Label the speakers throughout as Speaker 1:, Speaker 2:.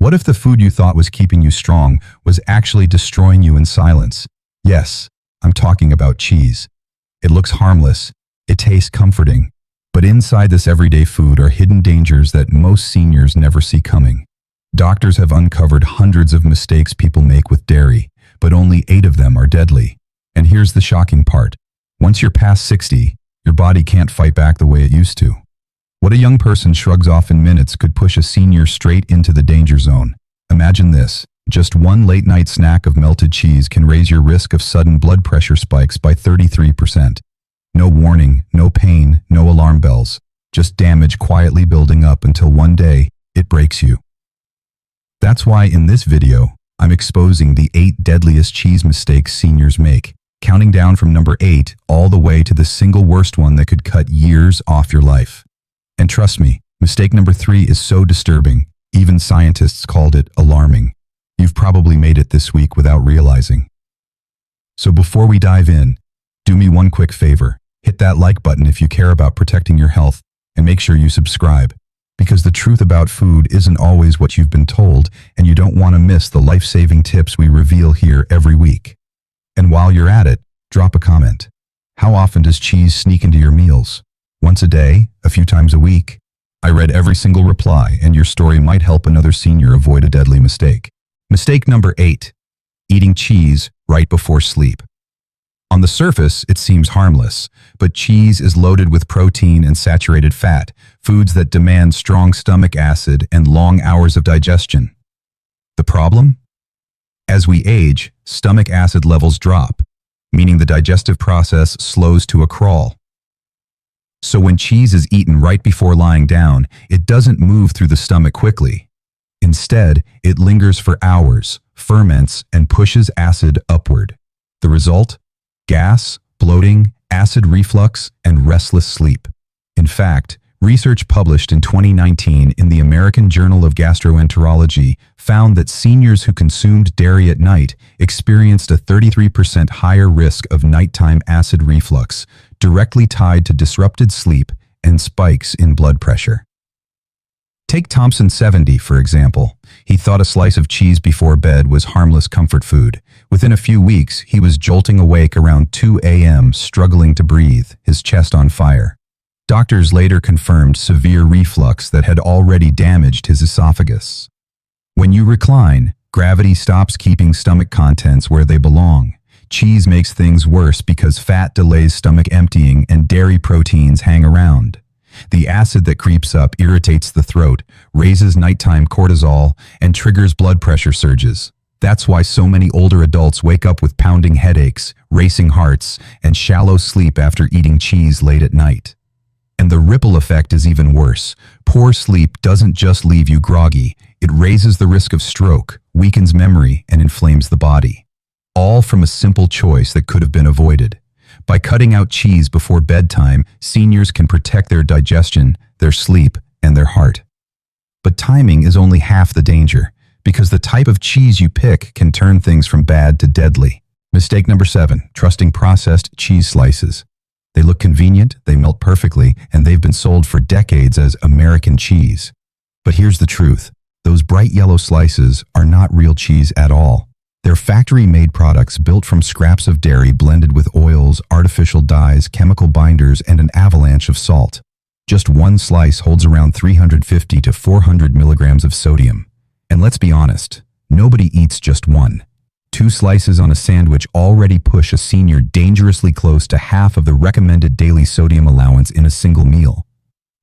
Speaker 1: What if the food you thought was keeping you strong was actually destroying you in silence? Yes, I'm talking about cheese. It looks harmless, it tastes comforting, but inside this everyday food are hidden dangers that most seniors never see coming. Doctors have uncovered hundreds of mistakes people make with dairy, but only 8 of them are deadly. And here's the shocking part. Once you're past 60, your body can't fight back the way it used to. What a young person shrugs off in minutes could push a senior straight into the danger zone. Imagine this. Just one late-night snack of melted cheese can raise your risk of sudden blood pressure spikes by 33%. No warning, no pain, no alarm bells. Just damage quietly building up until one day, it breaks you. That's why in this video, I'm exposing the 8 deadliest cheese mistakes seniors make, counting down from number 8 all the way to the single worst one that could cut years off your life. And trust me, mistake number 3 is so disturbing, even scientists called it alarming. You've probably made it this week without realizing. So before we dive in, do me one quick favor. Hit that like button if you care about protecting your health, and make sure you subscribe. Because the truth about food isn't always what you've been told, and you don't want to miss the life-saving tips we reveal here every week. And while you're at it, drop a comment. How often does cheese sneak into your meals? Once a day? A few times a week? I read every single reply, and your story might help another senior avoid a deadly mistake. Mistake number 8. Eating cheese right before sleep. On the surface, it seems harmless, but cheese is loaded with protein and saturated fat, foods that demand strong stomach acid and long hours of digestion. The problem? As we age, stomach acid levels drop, meaning the digestive process slows to a crawl. So when cheese is eaten right before lying down, it doesn't move through the stomach quickly. Instead, it lingers for hours, ferments, and pushes acid upward. The result? Gas, bloating, acid reflux, and restless sleep. In fact, research published in 2019 in the American Journal of Gastroenterology found that seniors who consumed dairy at night experienced a 33% higher risk of nighttime acid reflux, directly tied to disrupted sleep and spikes in blood pressure. Take Thompson 70, for example. He thought a slice of cheese before bed was harmless comfort food. Within a few weeks, he was jolting awake around 2 a.m., struggling to breathe, his chest on fire. Doctors later confirmed severe reflux that had already damaged his esophagus. When you recline, gravity stops keeping stomach contents where they belong. Cheese makes things worse because fat delays stomach emptying and dairy proteins hang around. The acid that creeps up irritates the throat, raises nighttime cortisol, and triggers blood pressure surges. That's why so many older adults wake up with pounding headaches, racing hearts, and shallow sleep after eating cheese late at night. And the ripple effect is even worse. Poor sleep doesn't just leave you groggy, it raises the risk of stroke, weakens memory, and inflames the body. All from a simple choice that could have been avoided. By cutting out cheese before bedtime, seniors can protect their digestion, their sleep, and their heart. But timing is only half the danger, because the type of cheese you pick can turn things from bad to deadly. Mistake number 7, trusting processed cheese slices. They look convenient, they melt perfectly, and they've been sold for decades as American cheese. But here's the truth. Those bright yellow slices are not real cheese at all. They're factory-made products built from scraps of dairy blended with oils, artificial dyes, chemical binders, and an avalanche of salt. Just one slice holds around 350 to 400 milligrams of sodium. And let's be honest, nobody eats just one. 2 slices on a sandwich already push a senior dangerously close to half of the recommended daily sodium allowance in a single meal.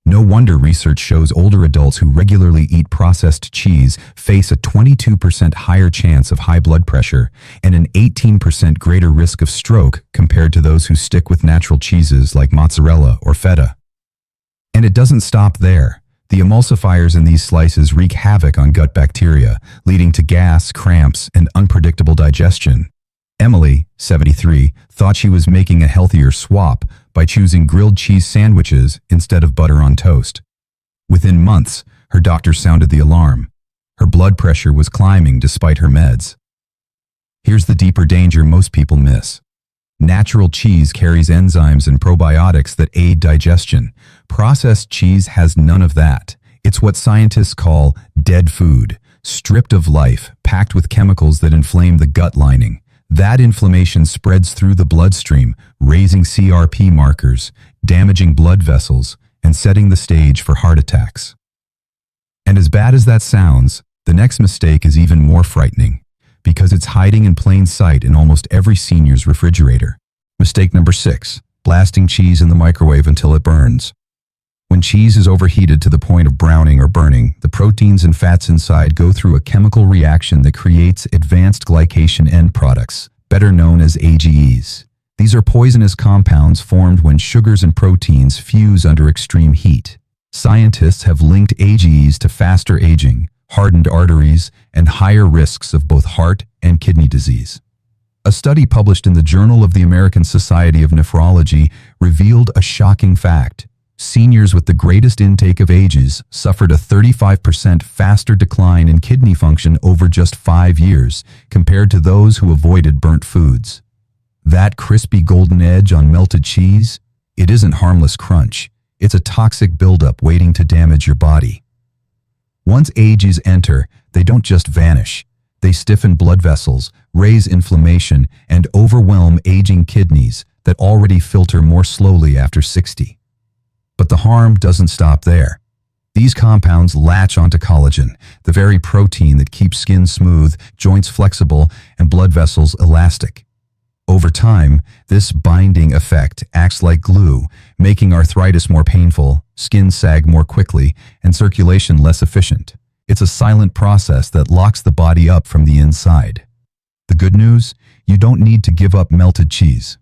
Speaker 1: No wonder research shows older adults who regularly eat processed cheese face a 22% higher chance of high blood pressure and an 18% greater risk of stroke compared to those who stick with natural cheeses like mozzarella or feta. And it doesn't stop there. The emulsifiers in these slices wreak havoc on gut bacteria, leading to gas, cramps, and unpredictable digestion. Emily, 73, thought she was making a healthier swap by choosing grilled cheese sandwiches instead of butter on toast. Within months, her doctor sounded the alarm. Her blood pressure was climbing despite her meds. Here's the deeper danger most people miss. Natural cheese carries enzymes and probiotics that aid digestion. Processed cheese has none of that. It's what scientists call dead food, stripped of life, packed with chemicals that inflame the gut lining. That inflammation spreads through the bloodstream, raising CRP markers, damaging blood vessels, and setting the stage for heart attacks. And as bad as that sounds, the next mistake is even more frightening, because it's hiding in plain sight in almost every senior's refrigerator. Mistake number 6, blasting cheese in the microwave until it burns. When cheese is overheated to the point of browning or burning, the proteins and fats inside go through a chemical reaction that creates advanced glycation end products, better known as AGEs. These are poisonous compounds formed when sugars and proteins fuse under extreme heat. Scientists have linked AGEs to faster aging, hardened arteries, and higher risks of both heart and kidney disease. A study published in the Journal of the American Society of Nephrology revealed a shocking fact. Seniors with the greatest intake of AGEs suffered a 35% faster decline in kidney function over just 5 years compared to those who avoided burnt foods. That crispy golden edge on melted cheese? It isn't harmless crunch. It's a toxic buildup waiting to damage your body. Once AGEs enter, they don't just vanish. They stiffen blood vessels, raise inflammation, and overwhelm aging kidneys that already filter more slowly after 60. But the harm doesn't stop there. These compounds latch onto collagen, the very protein that keeps skin smooth, joints flexible, and blood vessels elastic. Over time, this binding effect acts like glue, making arthritis more painful, skin sag more quickly, and circulation less efficient. It's a silent process that locks the body up from the inside. The good news? You don't need to give up melted cheese.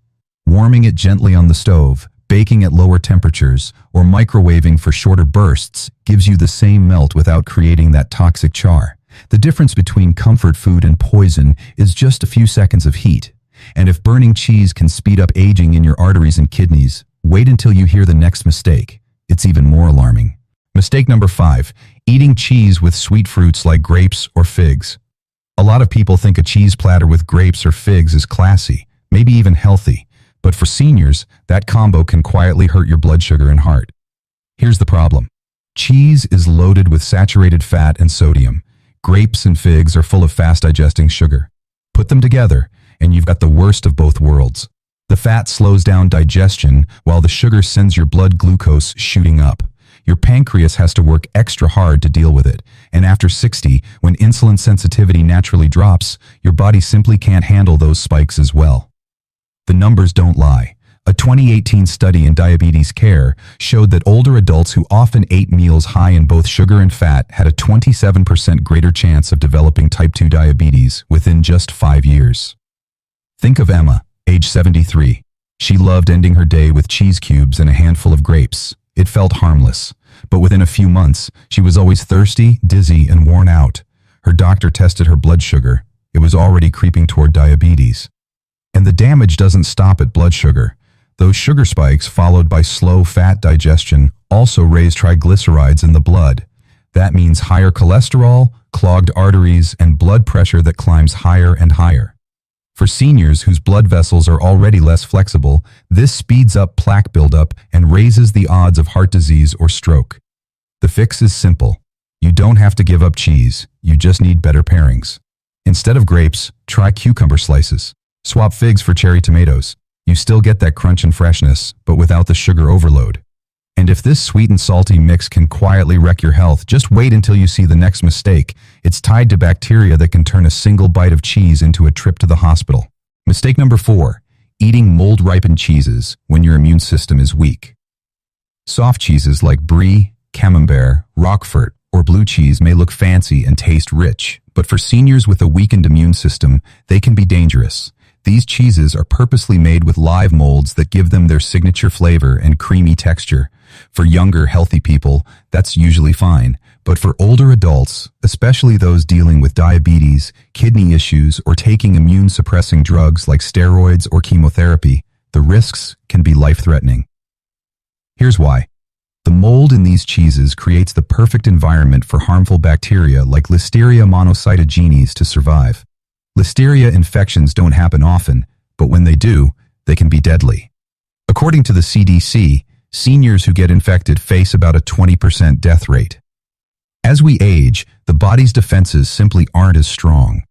Speaker 1: Warming it gently on the stove, baking at lower temperatures, or microwaving for shorter bursts gives you the same melt without creating that toxic char. The difference between comfort food and poison is just a few seconds of heat. And if burning cheese can speed up aging in your arteries and kidneys, wait until you hear the next mistake. It's even more alarming. Mistake number 5, eating cheese with sweet fruits like grapes or figs. A lot of people think a cheese platter with grapes or figs is classy, maybe even healthy. But for seniors, that combo can quietly hurt your blood sugar and heart. Here's the problem. Cheese is loaded with saturated fat and sodium. Grapes and figs are full of fast-digesting sugar. Put them together, and you've got the worst of both worlds. The fat slows down digestion, while the sugar sends your blood glucose shooting up. Your pancreas has to work extra hard to deal with it, and after 60, when insulin sensitivity naturally drops, your body simply can't handle those spikes as well. The numbers don't lie. A 2018 study in Diabetes Care showed that older adults who often ate meals high in both sugar and fat had a 27% greater chance of developing type 2 diabetes within just 5 years. Think of Emma, age 73. She loved ending her day with cheese cubes and a handful of grapes. It felt harmless, but within a few months, she was always thirsty, dizzy, and worn out. Her doctor tested her blood sugar. It was already creeping toward diabetes. And the damage doesn't stop at blood sugar. Those sugar spikes, followed by slow fat digestion, also raise triglycerides in the blood. That means higher cholesterol, clogged arteries, and blood pressure that climbs higher and higher. For seniors whose blood vessels are already less flexible, this speeds up plaque buildup and raises the odds of heart disease or stroke. The fix is simple. You don't have to give up cheese. You just need better pairings. Instead of grapes, try cucumber slices. Swap figs for cherry tomatoes. You still get that crunch and freshness, but without the sugar overload. And if this sweet and salty mix can quietly wreck your health, just wait until you see the next mistake. It's tied to bacteria that can turn a single bite of cheese into a trip to the hospital. Mistake number 4, eating mold-ripened cheeses when your immune system is weak. Soft cheeses like Brie, Camembert, Roquefort, or blue cheese may look fancy and taste rich, but for seniors with a weakened immune system, they can be dangerous. These cheeses are purposely made with live molds that give them their signature flavor and creamy texture. For younger, healthy people, that's usually fine. But for older adults, especially those dealing with diabetes, kidney issues, or taking immune-suppressing drugs like steroids or chemotherapy, the risks can be life-threatening. Here's why. The mold in these cheeses creates the perfect environment for harmful bacteria like Listeria monocytogenes to survive. Listeria infections don't happen often, but when they do, they can be deadly. According to the CDC, seniors who get infected face about a 20% death rate. As we age, the body's defenses simply aren't as strong.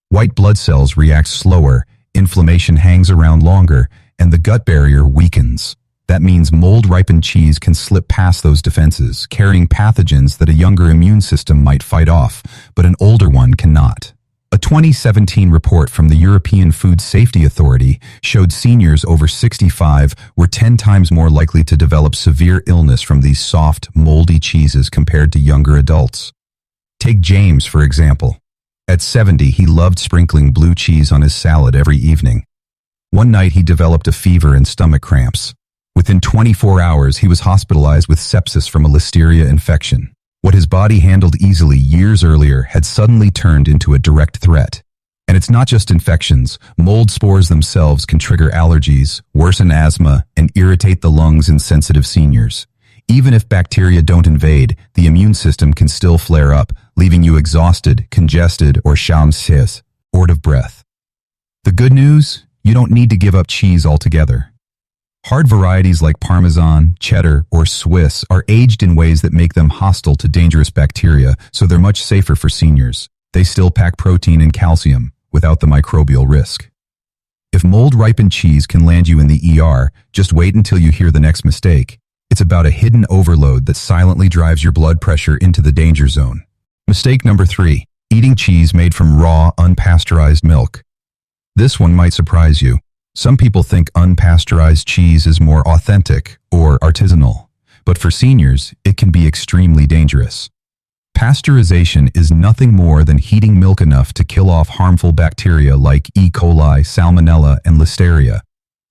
Speaker 1: White blood cells react slower, inflammation hangs around longer, and the gut barrier weakens. That means mold-ripened cheese can slip past those defenses, carrying pathogens that a younger immune system might fight off, but an older one cannot. A 2017 report from the European Food Safety Authority showed seniors over 65 were 10 times more likely to develop severe illness from these soft, moldy cheeses compared to younger adults. Take James, for example. At 70, he loved sprinkling blue cheese on his salad every evening. One night, he developed a fever and stomach cramps. Within 24 hours, he was hospitalized with sepsis from a listeria infection. What his body handled easily years earlier had suddenly turned into a direct threat. And it's not just infections. Mold spores themselves can trigger allergies, worsen asthma, and irritate the lungs in sensitive seniors. Even if bacteria don't invade, the immune system can still flare up, leaving you exhausted, congested, or short of breath. The good news? You don't need to give up cheese altogether. Hard varieties like Parmesan, Cheddar, or Swiss are aged in ways that make them hostile to dangerous bacteria, so they're much safer for seniors. They still pack protein and calcium, without the microbial risk. If mold-ripened cheese can land you in the ER, just wait until you hear the next mistake. It's about a hidden overload that silently drives your blood pressure into the danger zone. Mistake number 3. Eating cheese made from raw, unpasteurized milk. This one might surprise you. Some people think unpasteurized cheese is more authentic or artisanal, but for seniors, it can be extremely dangerous. Pasteurization is nothing more than heating milk enough to kill off harmful bacteria like E. coli, Salmonella, and Listeria.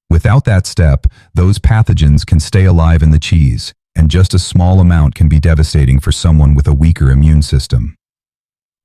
Speaker 1: Without that step, those pathogens can stay alive in the cheese, and just a small amount can be devastating for someone with a weaker immune system.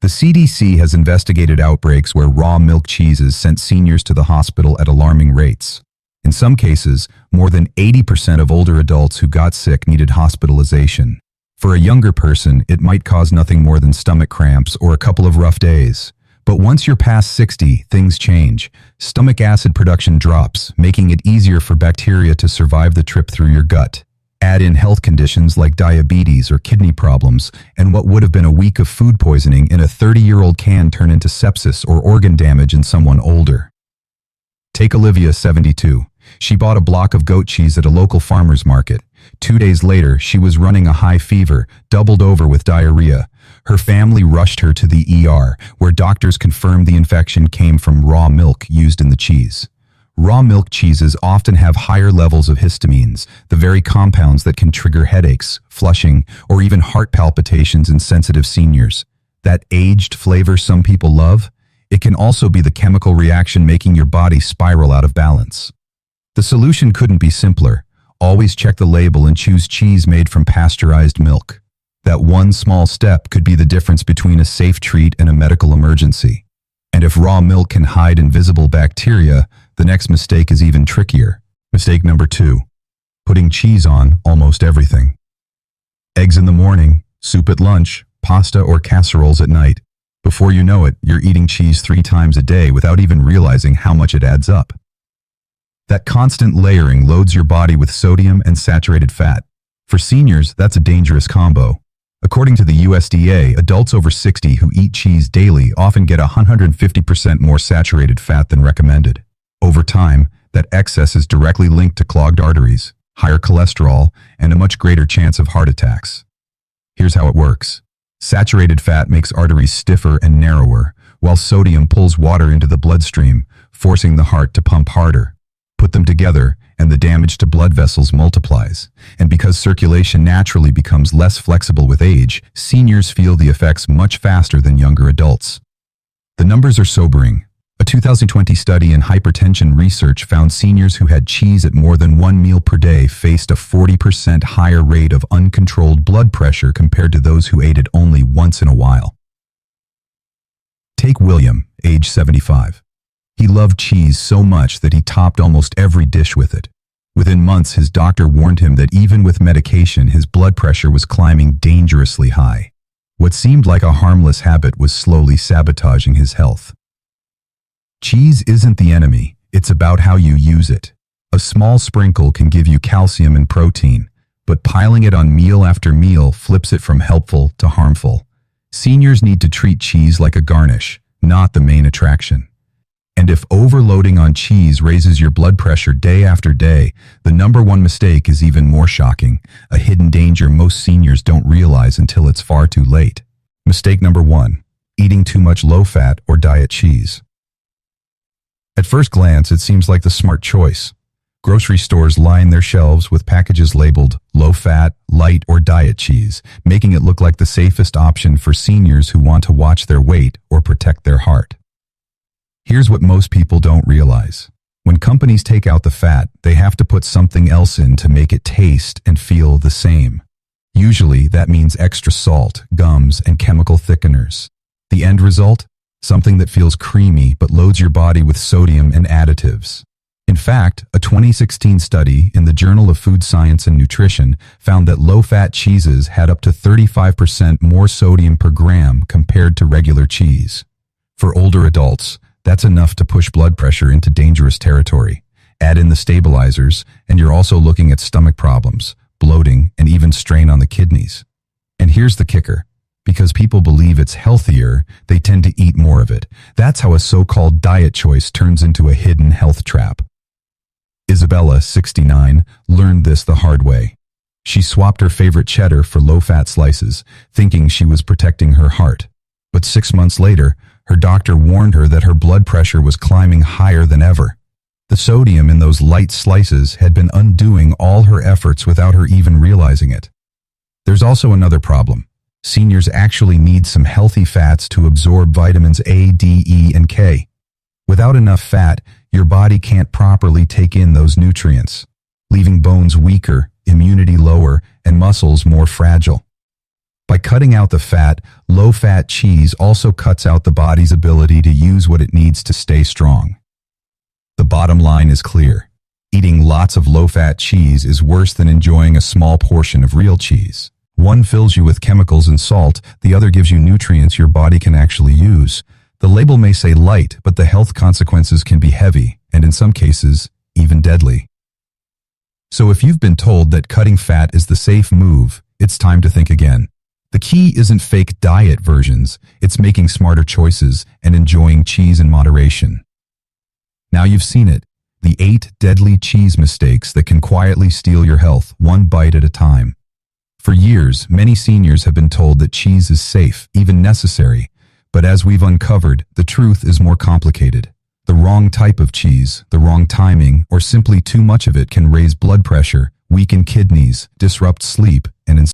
Speaker 1: The CDC has investigated outbreaks where raw milk cheeses sent seniors to the hospital at alarming rates. In some cases, more than 80% of older adults who got sick needed hospitalization. For a younger person, it might cause nothing more than stomach cramps or a couple of rough days. But once you're past 60, things change. Stomach acid production drops, making it easier for bacteria to survive the trip through your gut. Add in health conditions like diabetes or kidney problems, and what would have been a week of food poisoning in a 30-year-old can turn into sepsis or organ damage in someone older. Take Olivia, 72. She bought a block of goat cheese at a local farmer's market. 2 days later, she was running a high fever, doubled over with diarrhea. Her family rushed her to the ER, where doctors confirmed the infection came from raw milk used in the cheese. Raw milk cheeses often have higher levels of histamines, the very compounds that can trigger headaches, flushing, or even heart palpitations in sensitive seniors. That aged flavor some people love? It can also be the chemical reaction making your body spiral out of balance. The solution couldn't be simpler. Always check the label and choose cheese made from pasteurized milk. That one small step could be the difference between a safe treat and a medical emergency. And if raw milk can hide invisible bacteria, the next mistake is even trickier. Mistake number 2. Putting cheese on almost everything. Eggs in the morning, soup at lunch, pasta or casseroles at night. Before you know it, you're eating cheese 3 times a day without even realizing how much it adds up. That constant layering loads your body with sodium and saturated fat. For seniors, that's a dangerous combo. According to the USDA, adults over 60 who eat cheese daily often get 150% more saturated fat than recommended. Over time, that excess is directly linked to clogged arteries, higher cholesterol, and a much greater chance of heart attacks. Here's how it works. Saturated fat makes arteries stiffer and narrower, while sodium pulls water into the bloodstream, forcing the heart to pump harder. Put them together, and the damage to blood vessels multiplies. And because circulation naturally becomes less flexible with age, seniors feel the effects much faster than younger adults. The numbers are sobering. A 2020 study in hypertension research found seniors who had cheese at more than 1 meal per day faced a 40% higher rate of uncontrolled blood pressure compared to those who ate it only once in a while. Take William, age 75. He loved cheese so much that he topped almost every dish with it. Within months, his doctor warned him that even with medication, his blood pressure was climbing dangerously high. What seemed like a harmless habit was slowly sabotaging his health. Cheese isn't the enemy, it's about how you use it. A small sprinkle can give you calcium and protein, but piling it on meal after meal flips it from helpful to harmful. Seniors need to treat cheese like a garnish, not the main attraction. And if overloading on cheese raises your blood pressure day after day, the number one mistake is even more shocking, a hidden danger most seniors don't realize until it's far too late. Mistake number 1, eating too much low-fat or diet cheese. At first glance, it seems like the smart choice. Grocery stores line their shelves with packages labeled low-fat, light, or diet cheese, making it look like the safest option for seniors who want to watch their weight or protect their heart. Here's what most people don't realize. When companies take out the fat, they have to put something else in to make it taste and feel the same. Usually, that means extra salt, gums, and chemical thickeners. The end result? Something that feels creamy but loads your body with sodium and additives. In fact, a 2016 study in the Journal of Food Science and Nutrition found that low-fat cheeses had up to 35% more sodium per gram compared to regular cheese. For older adults, that's enough to push blood pressure into dangerous territory. Add in the stabilizers, and you're also looking at stomach problems, bloating, and even strain on the kidneys. And here's the kicker. Because people believe it's healthier, they tend to eat more of it. That's how a so-called diet choice turns into a hidden health trap. Isabella, 69, learned this the hard way. She swapped her favorite cheddar for low-fat slices, thinking she was protecting her heart. But 6 months later, her doctor warned her that her blood pressure was climbing higher than ever. The sodium in those light slices had been undoing all her efforts without her even realizing it. There's also another problem. Seniors actually need some healthy fats to absorb vitamins A, D, E, and K. Without enough fat, your body can't properly take in those nutrients, leaving bones weaker, immunity lower, and muscles more fragile. By cutting out the fat, low-fat cheese also cuts out the body's ability to use what it needs to stay strong. The bottom line is clear. Eating lots of low-fat cheese is worse than enjoying a small portion of real cheese. One fills you with chemicals and salt, the other gives you nutrients your body can actually use. The label may say light, but the health consequences can be heavy, and in some cases, even deadly. So if you've been told that cutting fat is the safe move, it's time to think again. The key isn't fake diet versions, it's making smarter choices and enjoying cheese in moderation. Now you've seen it, the 8 deadly cheese mistakes that can quietly steal your health, one bite at a time. For years, many seniors have been told that cheese is safe, even necessary. But as we've uncovered, the truth is more complicated. The wrong type of cheese, the wrong timing, or simply too much of it can raise blood pressure, weaken kidneys, disrupt sleep, and